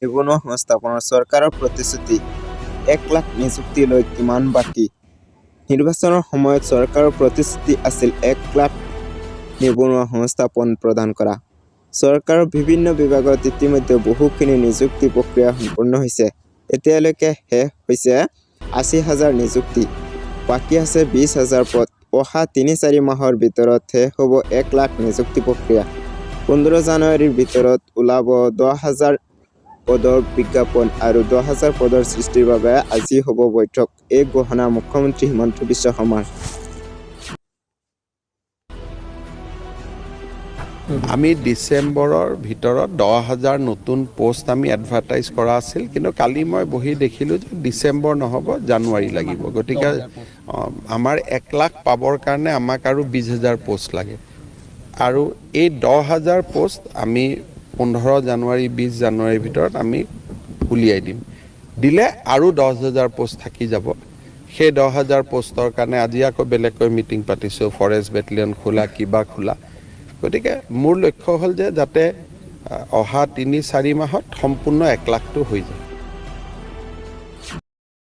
নিবনুৱা সংস্থাপনৰ চৰকাৰৰ প্ৰতিশ্ৰুতি 1 লাখ নিযুক্তি লৈ কিমান বাকী নিৰ্বাচনৰ সময়ত চৰকাৰৰ প্ৰতিশ্ৰুতি আছিল 1 লাখ নিবনুৱা সংস্থাপন প্ৰদান কৰা চৰকাৰৰ বিভিন্ন বিভাগত ইতিমধ্যে বহুখিনি নিযুক্তি প্ৰক্ৰিয়া সম্পূৰ্ণ হৈছে এতিয়ালৈকে শেষ হৈছে 80,000 নিযুক্তি বাকী আছে 20,000 পদ অহা 3-4 মাহৰ ভিতৰত শেষ হ'ব 1 লাখ নিযুক্তি প্ৰক্ৰিয়া 15 জানুৱাৰীৰ ভিতৰত ওলাব 10,000 পদৰ বিজ্ঞাপন আৰু 10,000 পদৰ সৃষ্টিৰ বাবে আজি হ'ব বৈঠক এই ঘোষণা মুখ্যমন্ত্ৰী হিমন্ত বিশ্ব শৰ্মাৰ আমি ডিসেম্বৰৰ ভিতৰত 10,000 নতুন পোষ্ট আমি এডভাৰটাইজ কৰা আছিল কিন্তু কালি মই বহি দেখিলোঁ যে ডিসেম্বৰ নহ'ব জানুৱাৰী লাগিব গতিকে আমাৰ 1 লাখ পাবৰ কাৰণে আমাক আৰু 20,000 পোষ্ট লাগে আৰু এই 10,000 পোষ্ট আমি 15 জানুৱাৰী 20 জানুৱাৰীৰ ভিতৰত আমি উলিয়াই দিম দিলে আৰু 10,000 পোষ্ট থাকি যাব সেই 10,000 পোষ্টৰ কাৰণে আজি আকৌ বেলেগকৈ মিটিং পাতিছোঁ ফৰেষ্ট বেটেলিয়ন খোলা কিবা খোলা গতিকে মোৰ লক্ষ্য হ'ল যে যাতে অহা 3-4 মাহত সম্পূৰ্ণ 1 লাখটো হৈ যায়